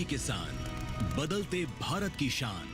DD किसान, बदलते भारत की शान।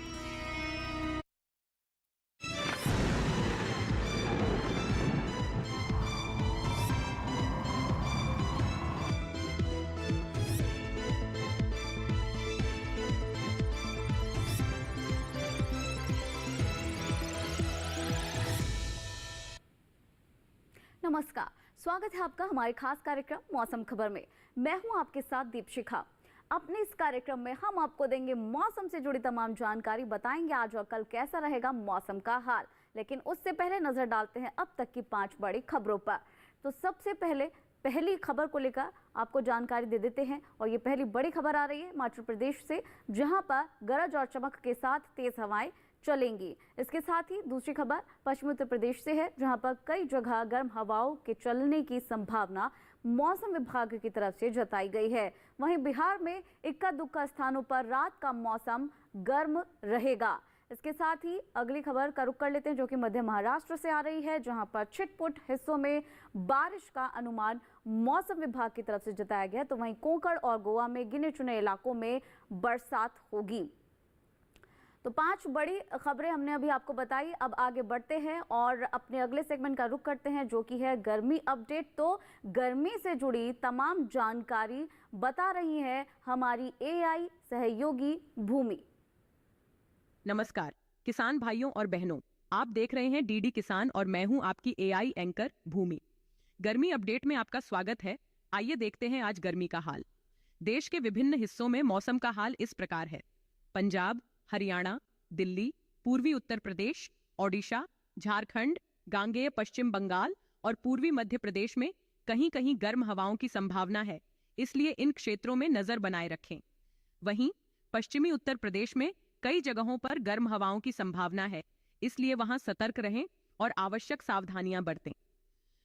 नमस्कार, स्वागत है आपका हमारे खास कार्यक्रम मौसम खबर में। मैं हूं आपके साथ दीपशिखा। अपने इस कार्यक्रम में हम आपको देंगे मौसम से जुड़ी तमाम जानकारी, बताएंगे आज और कल कैसा रहेगा मौसम का हाल। लेकिन उससे पहले नजर डालते हैं अब तक की 5 बड़ी खबरों पर। तो सबसे पहली खबर को लेकर आपको जानकारी दे देते हैं और ये पहली बड़ी खबर आ रही है हिमाचल प्रदेश से, जहां पर गरज और चमक के साथ तेज हवाएं चलेंगी। इसके साथ ही दूसरी खबर पश्चिमी उत्तर प्रदेश से है, जहां पर कई जगह गर्म हवाओं के चलने की संभावना मौसम विभाग की तरफ से जताई गई है। वहीं बिहार में इक्का दुक्का स्थानों पर रात का मौसम गर्म रहेगा। इसके साथ ही अगली खबर का रुख कर लेते हैं, जो कि मध्य महाराष्ट्र से आ रही है, जहां पर छिटपुट हिस्सों में बारिश का अनुमान मौसम विभाग की तरफ से जताया गया है। तो वहीं कोंकण और गोवा में गिने चुने इलाकों में बरसात होगी। तो 5 बड़ी खबरें हमने अभी आपको बताई। अब आगे बढ़ते हैं और अपने अगले सेगमेंट का रुख करते हैं, जो कि है गर्मी अपडेट। तो गर्मी से जुड़ी तमाम जानकारी बता रही है हमारी एआई सहयोगी भूमि। नमस्कार किसान भाइयों और बहनों, आप देख रहे हैं डीडी किसान और मैं हूं आपकी एआई एंकर भूमि। गर्मी अपडेट में आपका स्वागत है। आइए देखते हैं आज गर्मी का हाल। देश के विभिन्न हिस्सों में मौसम का हाल इस प्रकार है। पंजाब, हरियाणा, दिल्ली, पूर्वी उत्तर प्रदेश, ओडिशा, झारखंड, गांगेय पश्चिम बंगाल और पूर्वी मध्य प्रदेश में कहीं कहीं गर्म हवाओं की संभावना है, इसलिए इन क्षेत्रों में नजर बनाए रखें। वहीं पश्चिमी उत्तर प्रदेश में कई जगहों पर गर्म हवाओं की संभावना है, इसलिए वहां सतर्क रहें और आवश्यक सावधानियां बरतें।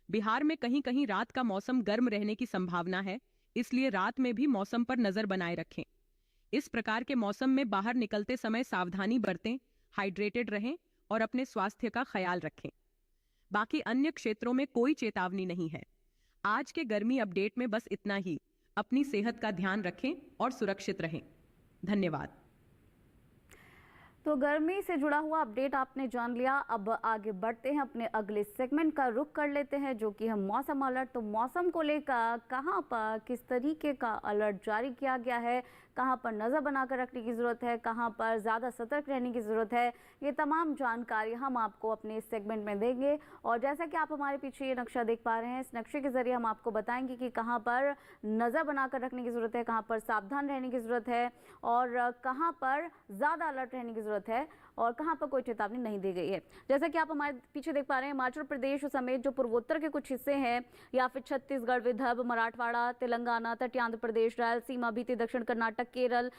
बिहार में कहीं कहीं रात का मौसम गर्म रहने की संभावना है, इसलिए रात में भी मौसम पर नजर बनाए रखें। इस प्रकार के मौसम में बाहर निकलते समय सावधानी बरतें, हाइड्रेटेड रहें और अपने स्वास्थ्य का ख्याल रखें। बाकी अन्य क्षेत्रों में कोई चेतावनी नहीं है। आज के गर्मी अपडेट में बस इतना ही। अपनी सेहत का ध्यान रखें और सुरक्षित रहें। धन्यवाद। तो गर्मी से जुड़ा हुआ अपडेट आपने जान लिया। अब आगे बढ़ते हैं, अपने अगले सेगमेंट का रुख कर लेते हैं, जो कि है मौसम अलर्ट। तो मौसम को लेकर कहां पर किस तरीके का अलर्ट जारी किया गया है, कहां पर नज़र बनाकर रखने की ज़रूरत है, कहां पर ज़्यादा सतर्क रहने की ज़रूरत है, ये तमाम जानकारी हम आपको अपने इस सेगमेंट में देंगे। और जैसा कि आप हमारे पीछे ये नक्शा देख पा रहे हैं, इस नक्शे के ज़रिए हम आपको बताएंगे कि कहां पर नज़र बनाकर रखने की ज़रूरत है, कहां पर सावधान रहने की ज़रूरत है और कहां पर ज़्यादा अलर्ट रहने की ज़रूरत है और कहां पर कोई चेतावनी नहीं दी गई है। जैसा कि आप हमारे पीछे देख पा रहे हैं, हिमाचल प्रदेश समेत जो पूर्वोत्तर के कुछ हिस्से हैं, या फिर छत्तीसगढ़, विदर्भ, मराठवाड़ा, तेलंगाना, तटीय आंध्र प्रदेश, रायलसीमा, बीते दक्षिण कर्नाटक, केरल,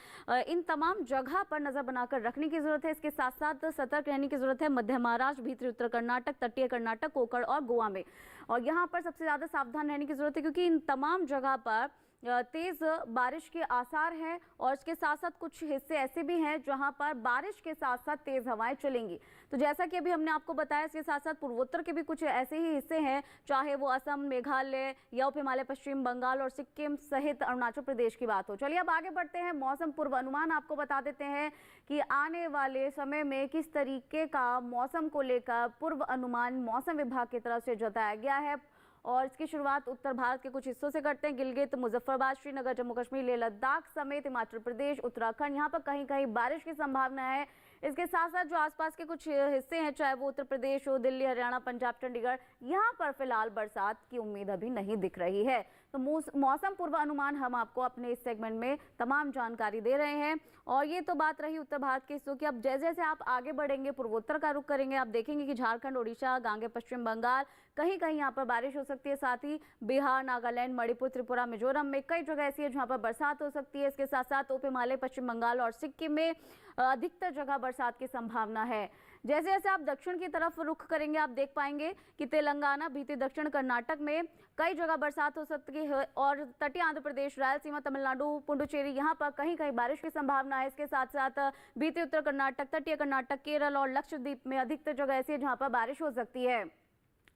इन तमाम जगह पर नजर बनाकर रखने की जरूरत है। इसके साथ साथ सतर्क रहने की जरूरत है मध्य महाराष्ट्र, भीतरी उत्तर कर्नाटक, तटीय कर्नाटक, कोंकण और गोवा में। और यहाँ पर सबसे ज्यादा सावधान रहने की जरूरत है, क्योंकि इन तमाम जगह पर तेज बारिश के आसार हैं और इसके साथ साथ कुछ हिस्से ऐसे भी हैं जहां पर बारिश के साथ साथ तेज हवाएं चलेंगी। तो जैसा कि अभी हमने आपको बताया, इसके साथ साथ पूर्वोत्तर के भी कुछ ऐसे ही हिस्से हैं, चाहे वो असम, मेघालय या उप हिमालय, पश्चिम बंगाल और सिक्किम सहित अरुणाचल प्रदेश की बात हो। चलिए अब आगे बढ़ते हैं। मौसम पूर्वानुमान आपको बता देते हैं कि आने वाले समय में किस तरीके का मौसम को लेकर पूर्व अनुमान मौसम विभाग की तरफ से जताया गया है। और इसकी शुरुआत उत्तर भारत के कुछ हिस्सों से करते हैं। गिलगित, मुजफ्फरबाद, श्रीनगर, जम्मू कश्मीर, लेह लद्दाख समेत हिमाचल प्रदेश, उत्तराखंड, यहाँ पर कहीं कहीं बारिश की संभावना है। इसके साथ साथ जो आसपास के कुछ हिस्से हैं, चाहे वो उत्तर प्रदेश हो, दिल्ली, हरियाणा, पंजाब, चंडीगढ़, यहाँ पर फिलहाल बरसात की उम्मीद अभी नहीं दिख रही है। तो मौसम पूर्वानुमान हम आपको अपने इस सेगमेंट में तमाम जानकारी दे रहे हैं। और ये तो बात रही उत्तर भारत के हिस्सों की। अब जैसे जैसे आप आगे बढ़ेंगे, पूर्वोत्तर का रुख करेंगे, आप देखेंगे कि झारखंड, ओडिशा, गांगे पश्चिम बंगाल, कहीं कहीं यहाँ पर बारिश हो सकती है। साथ ही बिहार, नागालैंड, मणिपुर, त्रिपुरा, मिजोरम में कई जगह ऐसी है जहाँ पर बरसात हो सकती है। इसके साथ साथ उप हिमालय, पश्चिम बंगाल और सिक्किम में अधिकतर जगह बरसात की संभावना है। जैसे जैसे आप दक्षिण की तरफ रुख करेंगे, आप देख पाएंगे कि तेलंगाना, बीते दक्षिण कर्नाटक में कई जगह बरसात हो सकती है और तटीय आंध्र प्रदेश, रायलसीमा, तमिलनाडु, पुडुचेरी, यहाँ पर कहीं कहीं बारिश की संभावना है। इसके साथ साथ बीते उत्तर कर्नाटक, तटीय कर्नाटक, केरल और लक्षद्वीप में अधिकतर जगह ऐसी है जहाँ पर बारिश हो सकती है।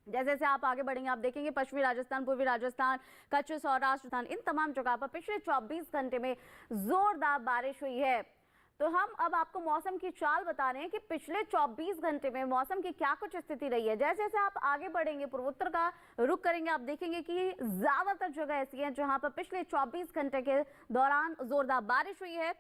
जैसे जैसे आप आगे बढ़ेंगे आप देखेंगे पश्चिमी राजस्थान, पूर्वी राजस्थान, कच्छ, सौराष्ट्र, इन तमाम जगह पर पिछले 24 घंटे में जोरदार बारिश हुई है। तो हम अब आपको मौसम की चाल बता रहे हैं कि पिछले 24 घंटे में मौसम की क्या कुछ स्थिति रही है। जैसे जैसे आप आगे बढ़ेंगे, पूर्वोत्तर का रुख करेंगे, आप देखेंगे कि ज्यादातर जगह ऐसी हैं जहां पर पिछले 24 घंटे के दौरान जोरदार बारिश हुई है।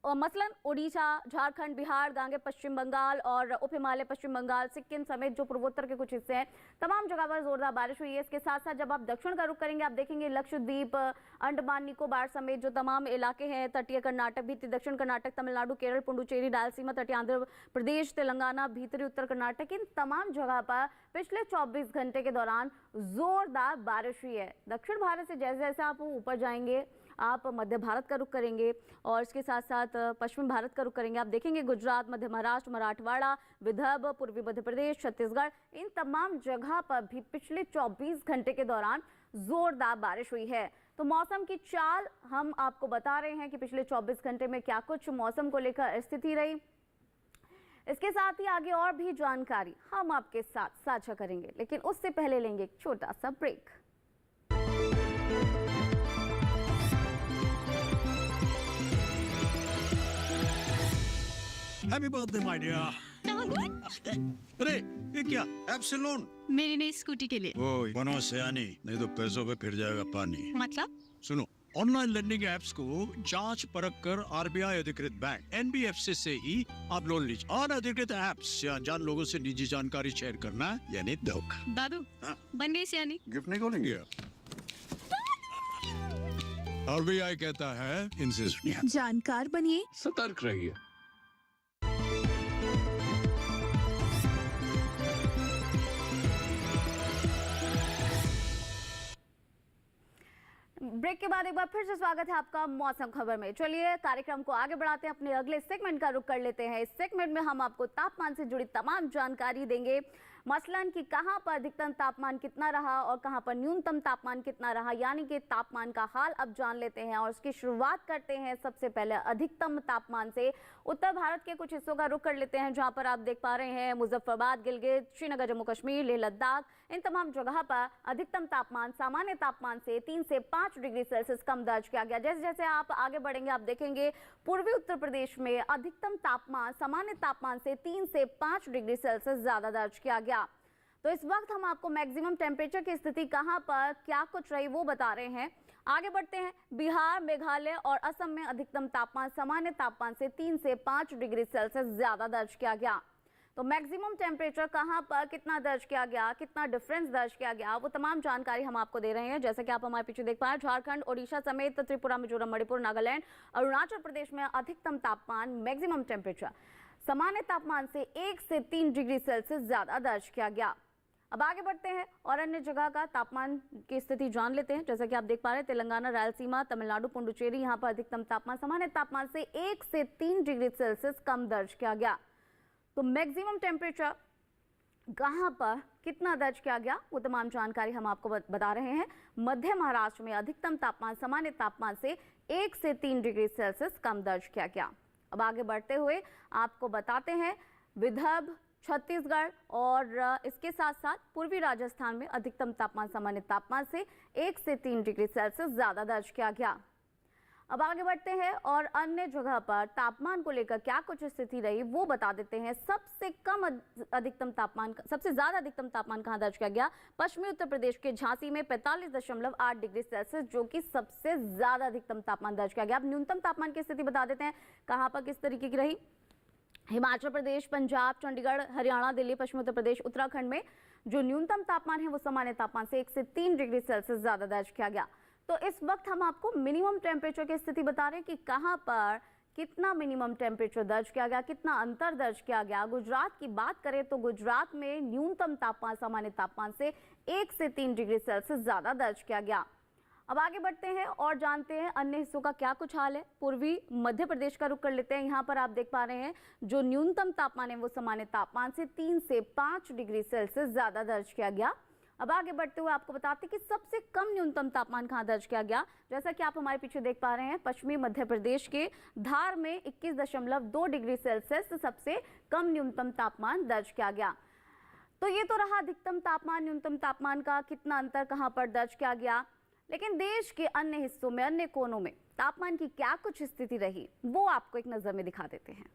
मसलन उड़ीसा, झारखंड, बिहार, गांगे पश्चिम बंगाल और उप हिमालय पश्चिम बंगाल, सिक्किम समेत जो पूर्वोत्तर के कुछ हिस्से हैं, तमाम जगह पर जोरदार बारिश हुई है। इसके साथ साथ जब आप दक्षिण का रुख करेंगे आप देखेंगे लक्षद्वीप, अंडमान निकोबार समेत जो तमाम इलाके हैं, तटीय कर्नाटक, भीतरी दक्षिण कर्नाटक, तमिलनाडु, केरल, पुडुचेरी, रायलसीमा, तटीय आंध्र प्रदेश, तेलंगाना, भीतरी उत्तर कर्नाटक, इन तमाम जगह पर पिछले 24 घंटे के दौरान जोरदार बारिश हुई है। दक्षिण भारत से जैसे जैसे आप ऊपर जाएंगे आप मध्य भारत का रुख करेंगे और इसके साथ साथ पश्चिम भारत का रुख करेंगे, आप देखेंगे गुजरात, मध्य महाराष्ट्र, मराठवाड़ा, विदर्भ, पूर्वी मध्य प्रदेश, छत्तीसगढ़, इन तमाम जगह पर भी पिछले 24 घंटे के दौरान जोरदार बारिश हुई है। तो मौसम की चाल हम आपको बता रहे हैं कि पिछले 24 घंटे में क्या कुछ मौसम को लेकर स्थिति रही। इसके साथ ही आगे और भी जानकारी हम आपके साथ साझा करेंगे, लेकिन उससे पहले लेंगे एक छोटा सा break. Happy birthday my dear. अरे ये क्या ऐप से लोन? मेरी नई स्कूटी के लिए। ओए बनो सयानी, नहीं तो पैसों पे फिर जाएगा पानी। मतलब? सुनो, ऑनलाइन लर्निंग ऐप्स को जांच परख कर आरबीआई अधिकृत बैंक एनबीएफसी से ही आप लोन लीजिए। अनधिकृत ऐप्स या अनजान लोगों से निजी जानकारी शेयर करना यानी धोखा। दादू हाँ? बन गई सियानी। गिफ्ट नहीं खोलेंगे? आरबीआई कहता है इनसे सुनिए। जानकार बनिए, सतर्क रहिए। ब्रेक के बाद एक बार फिर से स्वागत है आपका मौसम खबर में। चलिए कार्यक्रम को आगे बढ़ाते हैं, अपने अगले सेगमेंट का रुख कर लेते हैं। इस सेगमेंट में हम आपको तापमान से जुड़ी तमाम जानकारी देंगे, मसलन कि कहां पर अधिकतम तापमान कितना रहा और कहां पर न्यूनतम तापमान कितना रहा, यानी कि तापमान का हाल अब जान लेते हैं। और इसकी शुरुआत करते हैं सबसे पहले अधिकतम तापमान से। उत्तर भारत के कुछ हिस्सों का रुख कर लेते हैं, जहां पर आप देख पा रहे हैं मुजफ्फराबाद, गिलगित, श्रीनगर, जम्मू कश्मीर, लेह लद्दाख, इन तमाम जगह पर अधिकतम तापमान सामान्य तापमान से 3 से 5 डिग्री सेल्सियस कम दर्ज किया गया। जैसे जैसे आप आगे बढ़ेंगे आप देखेंगे पूर्वी उत्तर प्रदेश में अधिकतम तापमान सामान्य तापमान से 3 से 5 डिग्री सेल्सियस ज्यादा दर्ज किया गया। तो इस वक्त हम आपको मैक्सिमम टेम्परेचर की स्थिति कहां पर क्या कुछ रही वो बता रहे हैं। आगे बढ़ते हैं, बिहार, मेघालय और असम में अधिकतम तापमान सामान्य तापमान से 3 से 5 डिग्री सेल्सियस ज्यादा दर्ज किया गया। तो मैक्सिमम टेम्परेचर कहां पर कितना दर्ज किया गया, कितना डिफरेंस दर्ज किया गया, वो तमाम जानकारी हम आपको दे रहे हैं। जैसे कि आप हमारे पीछे देख पा रहे हैं, झारखंड, ओडिशा समेत त्रिपुरा, मिजोरम, मणिपुर, नागालैंड, अरुणाचल प्रदेश में अधिकतम तापमान मैक्सिमम टेम्परेचर सामान्य तापमान से 1 से 3 डिग्री सेल्सियस ज्यादा दर्ज किया गया। अब आगे बढ़ते हैं और अन्य जगह का तापमान की स्थिति जान लेते हैं। जैसा कि आप देख पा रहे हैं, तेलंगाना, रायलसीमा, तमिलनाडु, पुडुचेरी, यहाँ पर अधिकतम तापमान सामान्य तापमान से 1 से 3 डिग्री सेल्सियस कम दर्ज किया गया। तो मैक्सिमम टेम्परेचर कहां पर कितना दर्ज किया गया वो तमाम जानकारी हम आपको बता रहे हैं। मध्य महाराष्ट्र में अधिकतम तापमान सामान्य तापमान से 1 से 3 डिग्री सेल्सियस कम दर्ज किया गया। अब आगे बढ़ते हुए आपको बताते हैं विदर्भ, छत्तीसगढ़ और इसके साथ साथ पूर्वी राजस्थान में अधिकतम तापमान सामान्य तापमान से 1 से 3 डिग्री सेल्सियस ज्यादा दर्ज किया गया। अब आगे बढ़ते हैं और अन्य जगह पर तापमान को लेकर क्या कुछ स्थिति रही वो बता देते हैं। सबसे कम अधिकतम तापमान, सबसे ज्यादा अधिकतम तापमान कहां दर्ज किया गया? पश्चिमी उत्तर प्रदेश के झांसी में 45.8 डिग्री सेल्सियस, जो कि सबसे ज्यादा अधिकतम तापमान दर्ज किया गया। अब न्यूनतम तापमान की स्थिति बता देते हैं कहां पर किस तरीके की रही। हिमाचल प्रदेश, पंजाब, चंडीगढ़, हरियाणा, दिल्ली, पश्चिमी उत्तर प्रदेश, उत्तराखंड में जो न्यूनतम तापमान है वो सामान्य तापमान से 1 से 3 डिग्री सेल्सियस ज्यादा दर्ज किया गया। तो इस वक्त हम आपको मिनिमम टेम्परेचर की स्थिति बता रहे हैं कि कहां पर कितना मिनिमम टेम्परेचर दर्ज किया गया, कितना अंतर दर्ज किया गया। गुजरात की बात करें तो गुजरात में न्यूनतम तापमान सामान्य तापमान से 1 से 3 डिग्री सेल्सियस ज्यादा दर्ज किया गया। अब आगे बढ़ते हैं और जानते हैं अन्य हिस्सों का क्या कुछ हाल है। पूर्वी मध्य प्रदेश का रुख कर लेते हैं। यहाँ पर आप देख पा रहे हैं जो न्यूनतम तापमान है वो सामान्य तापमान से 3 से 5 डिग्री सेल्सियस ज्यादा दर्ज किया गया। अब आगे बढ़ते हुए आपको बताते हैं कि सबसे कम न्यूनतम तापमान कहां दर्ज किया गया। जैसा कि आप हमारे पीछे देख पा रहे हैं, पश्चिमी मध्य प्रदेश के धार में 21.2 डिग्री सेल्सियस सबसे कम न्यूनतम तापमान दर्ज किया गया। तो ये तो रहा अधिकतम तापमान न्यूनतम तापमान का कितना अंतर कहां पर दर्ज किया गया, लेकिन देश के अन्य हिस्सों में, अन्य कोनों में तापमान की क्या कुछ स्थिति रही, वो आपको एक नजर में दिखा देते हैं।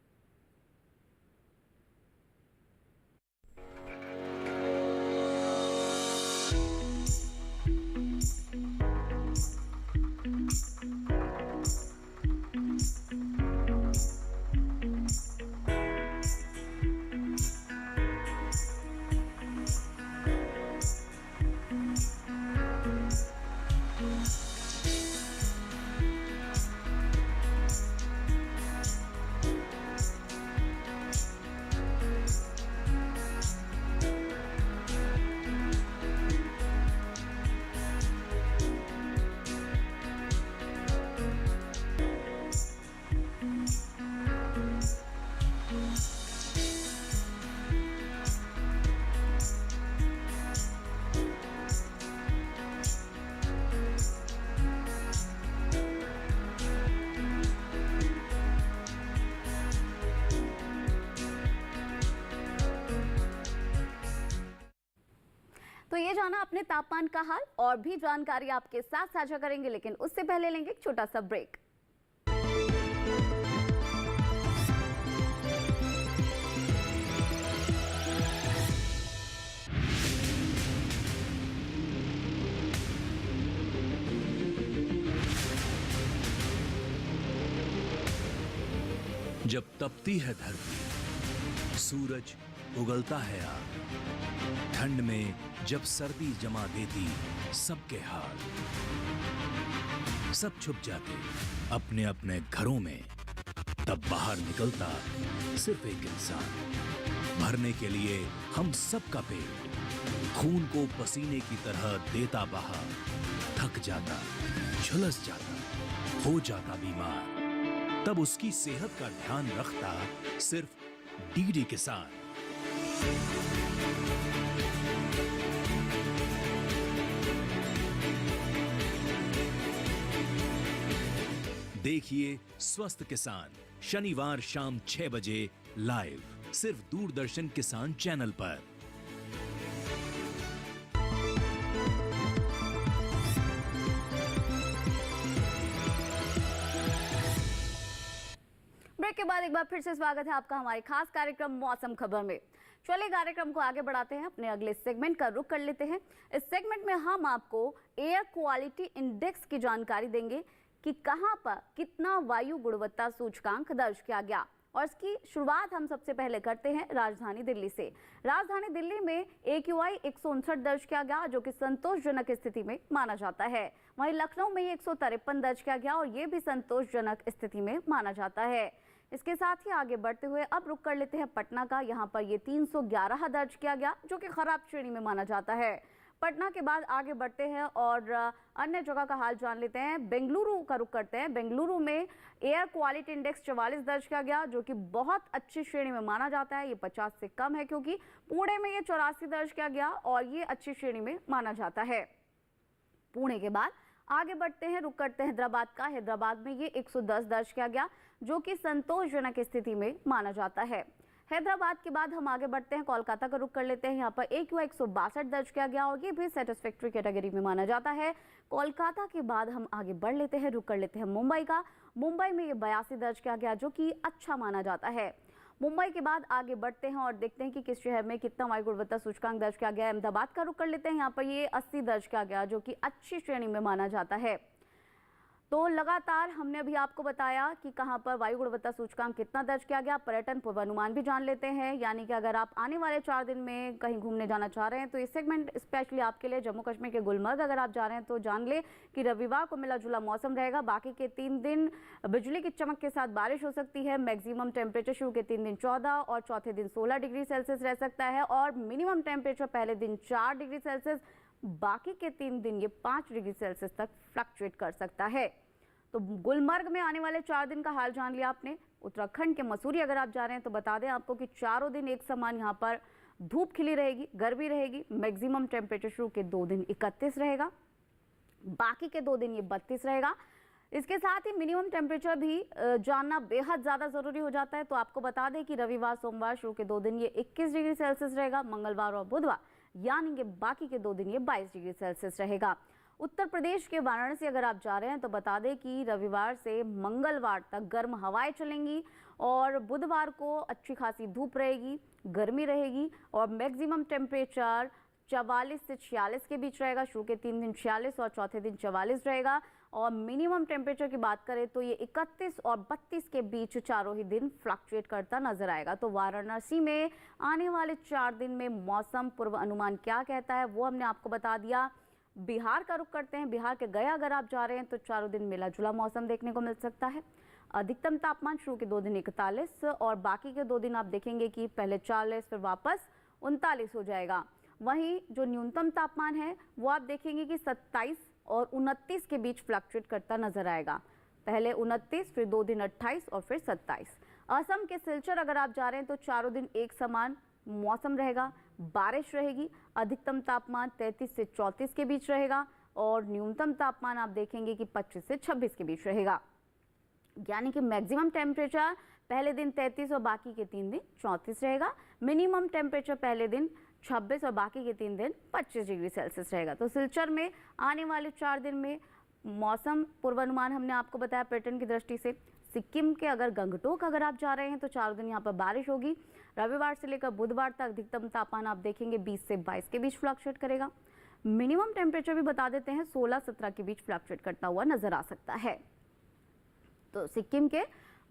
तो ये जाना अपने तापमान का हाल, और भी जानकारी आपके साथ साझा करेंगे, लेकिन उससे पहले लेंगे एक छोटा सा ब्रेक। जब तपती है धरती, सूरज उगलता है आग, ठंड में जब सर्दी जमा देती सबके हाल, सब छुप जाते अपने अपने घरों में, तब बाहर निकलता सिर्फ एक इंसान, भरने के लिए हम सबका पेट, खून को पसीने की तरह देता बहा, थक जाता, झुलस जाता, हो जाता बीमार, तब उसकी सेहत का ध्यान रखता सिर्फ डीडी किसान। देखिए स्वस्थ किसान शनिवार शाम 6 बजे लाइव, सिर्फ दूरदर्शन किसान चैनल पर। ब्रेक के बाद एक बार फिर से स्वागत है आपका हमारे खास कार्यक्रम मौसम खबर में। चलिए कार्यक्रम को आगे बढ़ाते हैं, अपने अगले सेगमेंट का रुख कर लेते हैं। इस सेगमेंट में हम आपको एयर क्वालिटी इंडेक्स की जानकारी देंगे कि कहां पर कितना वायु गुणवत्ता सूचकांक दर्ज किया गया, और इसकी शुरुआत हम सबसे पहले करते हैं राजधानी दिल्ली से। राजधानी दिल्ली में AQI 159 दर्ज किया गया, जो कि संतोषजनक स्थिति में माना जाता है। वहीं लखनऊ में 153 दर्ज किया गया, और ये भी संतोषजनक स्थिति में माना जाता है। इसके साथ ही आगे बढ़ते हुए अब रुक कर लेते हैं पटना का। यहाँ पर ये 311 दर्ज किया गया, जो कि खराब श्रेणी में माना जाता है। पटना के बाद आगे बढ़ते हैं और अन्य जगह का हाल जान लेते हैं। बेंगलुरु का रुख करते हैं। बेंगलुरु में एयर क्वालिटी इंडेक्स 44 दर्ज किया गया, जो कि बहुत अच्छी श्रेणी में माना जाता है। ये 50 से कम है, क्योंकि पुणे में ये 84 दर्ज किया गया, और ये अच्छी श्रेणी में माना जाता है। पुणे के बाद आगे बढ़ते हैं, रुक करते हैं हैदराबाद का। हैदराबाद में ये 110 दर्ज किया गया, जो कि संतोषजनक स्थिति में माना जाता है। हैदराबाद के बाद हम आगे बढ़ते हैं, कोलकाता का रुख कर लेते हैं। यहाँ पर AQI 162 दर्ज किया गया, और ये भी सेटिस्फैक्ट्री कैटेगरी में माना जाता है। कोलकाता के बाद हम आगे बढ़ लेते हैं, रुख कर लेते हैं मुंबई का। मुंबई में ये 82 दर्ज किया गया, जो कि अच्छा माना जाता है। मुंबई के बाद आगे बढ़ते हैं और देखते हैं कि किस शहर में कितना वायु गुणवत्ता सूचकांक दर्ज किया गया है। अहमदाबाद का रुख कर लेते हैं। यहाँ पर ये 80 दर्ज किया गया, जो कि अच्छी श्रेणी में माना जाता है। तो लगातार हमने अभी आपको बताया कि कहां पर वायु गुणवत्ता सूचकांक कितना दर्ज किया गया। पर्यटन पूर्वानुमान भी जान लेते हैं, यानी कि अगर आप आने वाले 4 दिन में कहीं घूमने जाना चाह रहे हैं तो इस सेगमेंट स्पेशली आपके लिए। जम्मू कश्मीर के गुलमर्ग अगर आप जा रहे हैं तो जान ले कि रविवार को मिला जुला मौसम रहेगा। बाकी के 3 दिन बिजली की चमक के साथ बारिश हो सकती है। मैक्सिमम टेम्परेचर शुरू के 3 दिन 14 और चौथे दिन 16 डिग्री सेल्सियस रह सकता है, और मिनिमम टेम्परेचर पहले दिन 4 डिग्री सेल्सियस, बाकी के 3 दिन ये 5 डिग्री सेल्सियस तक फ्लक्चुएट कर सकता है। तो गुलमर्ग में आने वाले 4 दिन का हाल जान लिया आपने। उत्तराखंड के मसूरी अगर आप जा रहे हैं तो बता दें आपको कि चारों दिन एक समान यहाँ पर धूप खिली रहेगी, गर्मी रहेगी। मैक्सिमम टेम्परेचर शुरू के 2 दिन 31 रहेगा, बाकी के 2 दिन ये 32 रहेगा। इसके साथ ही मिनिमम टेम्परेचर भी जानना बेहद ज़्यादा ज़रूरी हो जाता है। तो आपको बता दें कि रविवार सोमवार शुरू के 2 दिन ये 21 डिग्री सेल्सियस रहेगा, मंगलवार और बुधवार यानी कि बाकी के 2 दिन ये 22 डिग्री सेल्सियस रहेगा। उत्तर प्रदेश के वाराणसी अगर आप जा रहे हैं तो बता दें कि रविवार से मंगलवार तक गर्म हवाएं चलेंगी और बुधवार को अच्छी खासी धूप रहेगी, गर्मी रहेगी और मैक्सिमम टेम्परेचर 44 से 46 के बीच रहेगा। शुरू के 3 दिन 46 और चौथे दिन 44 रहेगा। और मिनिमम टेम्परेचर की बात करें तो ये 31 और 32 के बीच चारों ही दिन फ्लक्चुएट करता नजर आएगा। तो वाराणसी में आने वाले 4 दिन में मौसम पूर्व अनुमान क्या कहता है वो हमने आपको बता दिया। बिहार का रुख करते हैं। बिहार के गया अगर आप जा रहे हैं तो चारों दिन मिला जुला मौसम देखने को मिल सकता है। अधिकतम तापमान शुरू के 2 दिन 41 और बाकी के 2 दिन आप देखेंगे कि पहले 40 फिर वापस 39 हो जाएगा। वहीं जो न्यूनतम तापमान है वो आप देखेंगे कि 27 और 29 के बीच फ्लक्चुएट करता नजर आएगा। पहले 29 फिर 2 दिन 28 और फिर 27। असम के सिलचर अगर आप जा रहे हैं तो चारों दिन एक समान मौसम रहेगा, बारिश रहेगी। अधिकतम तापमान 33 से 34 के बीच रहेगा और न्यूनतम तापमान आप देखेंगे कि 25 से 26 के बीच रहेगा। यानी कि मैक्सिमम टेम्परेचर पहले दिन 33 और बाकी के 3 दिन 34 रहेगा। मिनिमम टेम्परेचर पहले दिन 26 और बाकी के 3 दिन 25 डिग्री सेल्सियस रहेगा। तो सिलचर में आने वाले 4 दिन में मौसम पूर्वानुमान हमने आपको बताया पैटर्न की दृष्टि से। सिक्किम के अगर गंगटोक अगर आप जा रहे हैं तो 4 दिन यहाँ पर बारिश होगी। रविवार से लेकर बुधवार तक अधिकतम तापमान आप देखेंगे 20 से 22 के बीच फ्लक्चुएट करेगा। मिनिमम टेम्परेचर भी बता देते हैं 16-17 के बीच फ्लक्चुएट करता हुआ नजर आ सकता है। तो सिक्किम के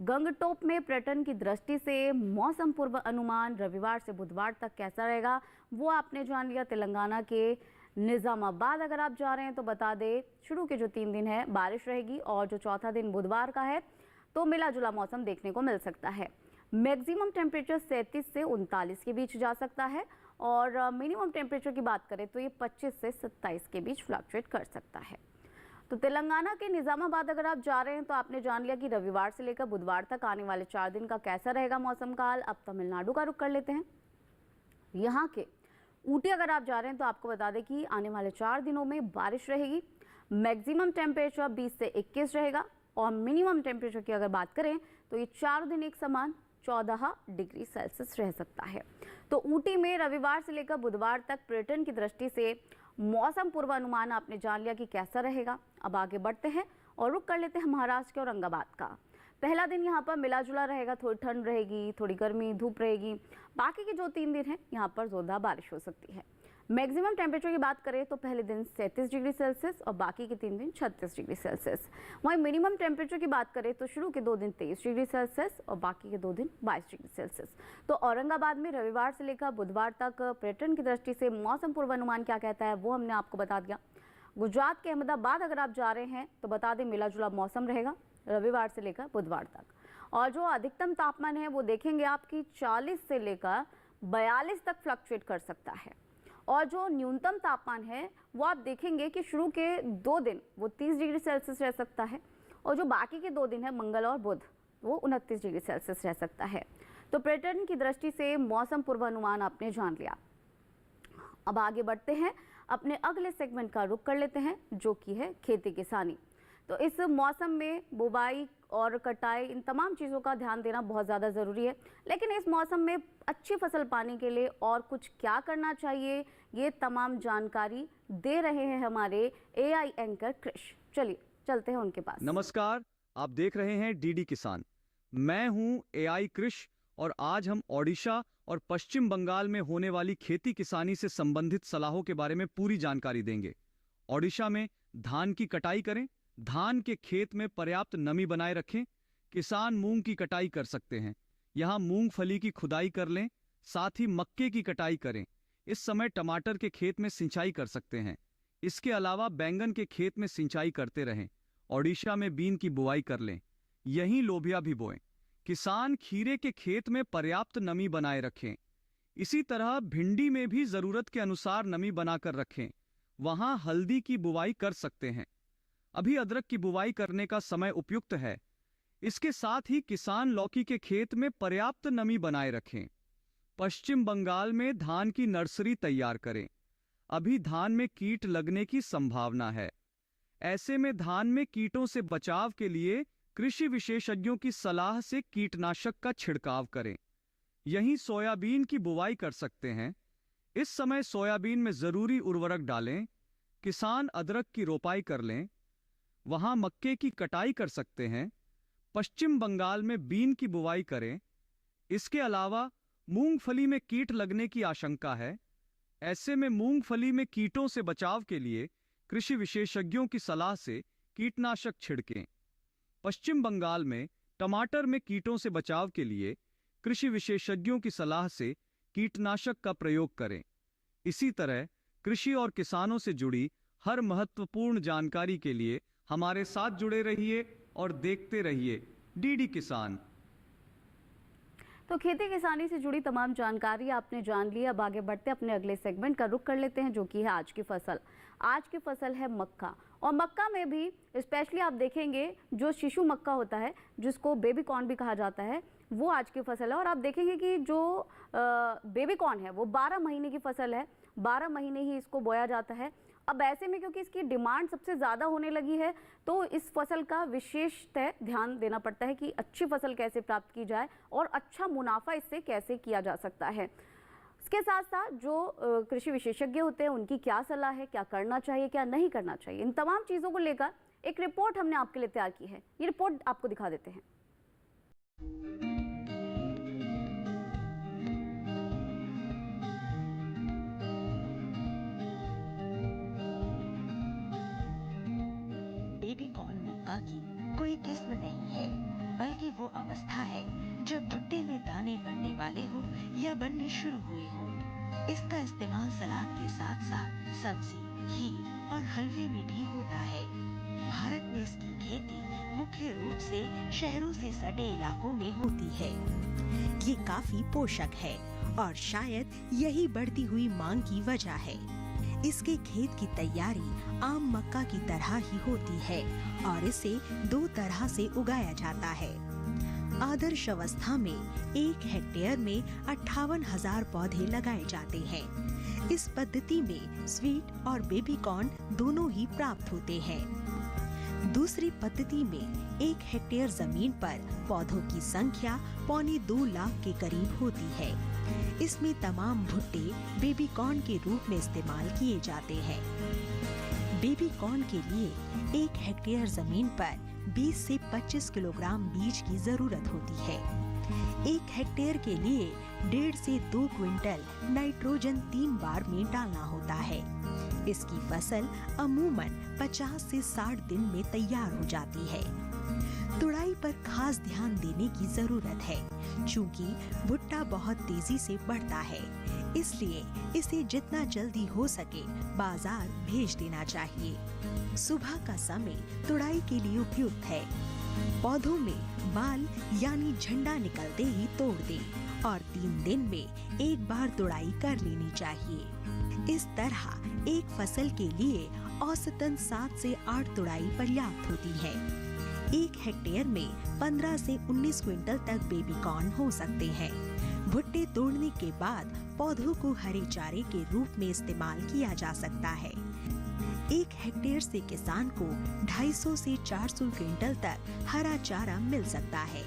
गंगटोक में पर्यटन की दृष्टि से मौसम पूर्व अनुमान रविवार से बुधवार तक कैसा रहेगा वो आपने जान लिया। तेलंगाना के निजामाबाद अगर आप जा रहे हैं तो बता दें शुरू के जो 3 दिन है बारिश रहेगी और जो चौथा दिन बुधवार का है तो मिला जुला मौसम देखने को मिल सकता है। मैक्सिमम टेम्परेचर 37 से 39 के बीच जा सकता है और मिनिमम टेम्परेचर की बात करें तो ये 25 से 27 के बीच फ्लक्चुएट कर सकता है। तो तेलंगाना के निजामाबाद अगर आप जा रहे हैं तो आपने जान लिया कि रविवार से लेकर बुधवार तक आने वाले 4 दिन का कैसा रहेगा मौसम का हाल। अब तमिलनाडु का रुख कर लेते हैं। यहाँ के ऊटी अगर आप जा रहे हैं तो आपको बता दें कि आने वाले 4 दिनों में बारिश रहेगी। मैक्सिमम टेम्परेचर 20 से 21 रहेगा और मिनिमम टेम्परेचर की अगर बात करें तो ये 4 दिन एक समान 14 डिग्री सेल्सियस रह सकता है। तो ऊटी में रविवार से लेकर बुधवार तक पर्यटन की दृष्टि से मौसम पूर्वानुमान आपने जान लिया कि कैसा रहेगा। अब आगे बढ़ते हैं और रुक कर लेते हैं महाराष्ट्र के औरंगाबाद का। पहला दिन यहाँ पर मिला जुला रहेगा, थोड़ी ठंड रहेगी, थोड़ी गर्मी धूप रहेगी। बाकी के जो 3 दिन हैं यहाँ पर जोरदार बारिश हो सकती है। मैक्सिमम टेम्परेचर की बात करें तो पहले दिन 37 डिग्री सेल्सियस और बाकी के 3 दिन 36 डिग्री सेल्सियस। वहीं मिनिमम टेम्परेचर की बात करें तो शुरू के 2 दिन 23 डिग्री सेल्सियस और बाकी के 2 दिन 22 डिग्री सेल्सियस। तो औरंगाबाद में रविवार से लेकर बुधवार तक पर्यटन की दृष्टि से मौसम पूर्वानुमान क्या कहता है वो हमने आपको बता दिया। गुजरात के अहमदाबाद अगर आप जा रहे हैं तो बता दें मिला जुला मौसम रहेगा रविवार से लेकर बुधवार तक और जो अधिकतम तापमान है वो देखेंगे आपकी 40 से लेकर 42 तक फ्लक्चुएट कर सकता है और जो न्यूनतम तापमान है वो आप देखेंगे कि शुरू के 2 दिन वो 30 डिग्री सेल्सियस रह सकता है और जो बाकी के 2 दिन है मंगल और बुध वो 29 डिग्री सेल्सियस रह सकता है। तो पर्यटन की दृष्टि से मौसम पूर्वानुमान आपने जान लिया। अब आगे बढ़ते हैं, अपने अगले सेगमेंट का रुख कर लेते हैं जो कि है खेती किसानी। तो इस मौसम में बुवाई और कटाई इन तमाम चीज़ों का ध्यान देना बहुत ज़्यादा ज़रूरी है। लेकिन इस मौसम में अच्छी फसल पाने के लिए और कुछ क्या करना चाहिए ये तमाम जानकारी दे रहे हैं हमारे एआई एंकर कृष। चलिए चलते हैं उनके पास। नमस्कार, आप देख रहे हैं डीडी किसान। मैं हूं एआई कृष और आज हम ओडिशा और पश्चिम बंगाल में होने वाली खेती किसानी से संबंधित सलाहों के बारे में पूरी जानकारी देंगे। ओडिशा में धान की कटाई करें, धान के खेत में पर्याप्त नमी बनाए रखें। किसान मूंग की कटाई कर सकते हैं, यहाँ मूंगफली की खुदाई कर लें, साथ ही मक्के की कटाई करें। इस समय टमाटर के खेत में सिंचाई कर सकते हैं। इसके अलावा बैंगन के खेत में सिंचाई करते रहें। ओडिशा में बीन की बुआई कर लें, यहीं लोबिया भी बोएं। किसान खीरे के खेत में पर्याप्त नमी बनाए रखें। इसी तरह भिंडी में भी जरूरत के अनुसार नमी बनाकर रखें, वहां हल्दी की बुवाई कर सकते हैं। अभी अदरक की बुवाई करने का समय उपयुक्त है। इसके साथ ही किसान लौकी के खेत में पर्याप्त नमी बनाए रखें। पश्चिम बंगाल में धान की नर्सरी तैयार करें। अभी धान में कीट लगने की संभावना है, ऐसे में धान में कीटों से बचाव के लिए कृषि विशेषज्ञों की सलाह से कीटनाशक का छिड़काव करें। यहीं सोयाबीन की बुवाई कर सकते हैं। इस समय सोयाबीन में जरूरी उर्वरक डालें। किसान अदरक की रोपाई कर लें। वहां मक्के की कटाई कर सकते हैं। पश्चिम बंगाल में बीन की बुवाई करें। इसके अलावा मूंगफली में कीट लगने की आशंका है। ऐसे में मूंगफली में कीटों से बचाव के लिए कृषि विशेषज्ञों की सलाह से कीटनाशक छिड़कें। पश्चिम बंगाल में टमाटर में कीटों से बचाव के लिए कृषि विशेषज्ञों की सलाह से कीटनाशक का प्रयोग करें। इसी तरह कृषि और किसानों से जुड़ी हर महत्वपूर्ण जानकारी के लिए हमारे साथ जुड़े रहिए और देखते रहिए डीडी किसान। तो खेती किसानी से जुड़ी तमाम जानकारी आपने जान ली। अब आगे बढ़ते अपने अगले सेगमेंट का रुख कर लेते हैं, जो कि है आज की फसल। आज की फसल है मक्का, और मक्का में भी स्पेशली आप देखेंगे जो शिशु मक्का होता है, जिसको बेबी कॉर्न भी कहा जाता है, वो आज की फसल है। और आप देखेंगे कि जो बेबी कॉर्न है वो 12 महीने की फसल है, 12 महीने ही इसको बोया जाता है। अब ऐसे में क्योंकि इसकी डिमांड सबसे ज़्यादा होने लगी है, तो इस फसल का विशेषतः ध्यान देना पड़ता है कि अच्छी फसल कैसे प्राप्त की जाए और अच्छा मुनाफा इससे कैसे किया जा सकता है। इसके साथ साथ जो कृषि विशेषज्ञ होते हैं उनकी क्या सलाह है, क्या करना चाहिए, क्या नहीं करना चाहिए, इन तमाम चीज़ों को लेकर एक रिपोर्ट हमने आपके लिए तैयार की है। ये रिपोर्ट आपको दिखा देते हैं। बेबी कॉर्न मक्का की कोई किस्म नहीं है, बल्कि वो अवस्था है जब भुट्टे में दाने बनने वाले हो या बनने शुरू हुए हो। इसका इस्तेमाल सलाद के साथ साथ सब्जी, घी और हलवे में भी होता है। भारत में इसकी खेती मुख्य रूप से शहरों से सटे इलाकों में होती है। ये काफी पोषक है और शायद यही बढ़ती हुई मांग की वजह है। इसके खेत की तैयारी आम मक्का की तरह ही होती है और इसे 2 तरह से उगाया जाता है। आदर्श अवस्था में 1 हेक्टेयर में 58,000 पौधे लगाए जाते हैं। इस पद्धति में स्वीट और बेबी कॉर्न दोनों ही प्राप्त होते हैं। दूसरी पद्धति में 1 हेक्टेयर जमीन पर पौधों की संख्या 1.25 लाख के करीब होती है। इसमें तमाम भुट्टे बेबी कॉर्न के रूप में इस्तेमाल किए जाते हैं। बेबी कॉर्न के लिए 1 हेक्टेयर जमीन पर 20 से 25 किलोग्राम बीज की जरूरत होती है। 1 हेक्टेयर के लिए 1.5 से 2 क्विंटल नाइट्रोजन 3 बार में डालना होता है। इसकी फसल अमूमन 50 से 60 दिन में तैयार हो जाती है। तुड़ाई पर खास ध्यान देने की जरूरत है, क्योंकि भुट्टा बहुत तेजी से बढ़ता है, इसलिए इसे जितना जल्दी हो सके बाजार भेज देना चाहिए। सुबह का समय तुड़ाई के लिए उपयुक्त है। पौधों में बाल यानी झंडा निकलते ही तोड़ दें और 3 दिन में एक बार तुड़ाई कर लेनी चाहिए। इस तरह एक फसल के लिए औसतन 7 से 8 तुड़ाई पर्याप्त होती है। 1 हेक्टेयर में 15 से 19 क्विंटल तक बेबी कॉर्न हो सकते हैं। भुट्टे तोड़ने के बाद पौधों को हरे चारे के रूप में इस्तेमाल किया जा सकता है। 1 हेक्टेयर से किसान को 250 से 400 क्विंटल तक हरा चारा मिल सकता है।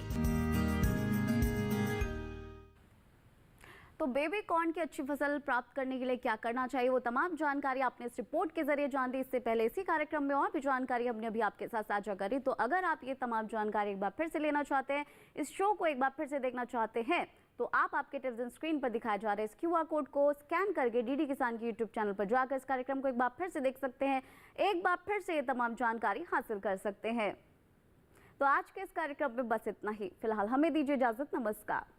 तो बेबी कॉर्न की अच्छी फसल प्राप्त करने के लिए क्या करना चाहिए, वो तमाम जानकारी आपने इस रिपोर्ट के जरिए जान ली। इससे पहले इसी कार्यक्रम में और भी जानकारी हमने अभी आपके साथ साझा करी। तो अगर आप ये तमाम जानकारी एक बार फिर से लेना चाहते हैं, इस शो को एक बार फिर से देखना चाहते हैं, तो आप आपके टेलीविजन स्क्रीन पर दिखाए जा रहे इस QR कोड को स्कैन करके डीडी किसान की YouTube चैनल पर जाकर इस कार्यक्रम को एक बार फिर से देख सकते हैं, एक बार फिर से ये तमाम जानकारी हासिल कर सकते हैं। तो आज के इस कार्यक्रम में बस इतना ही। फिलहाल हमें दीजिए इजाजत। नमस्कार।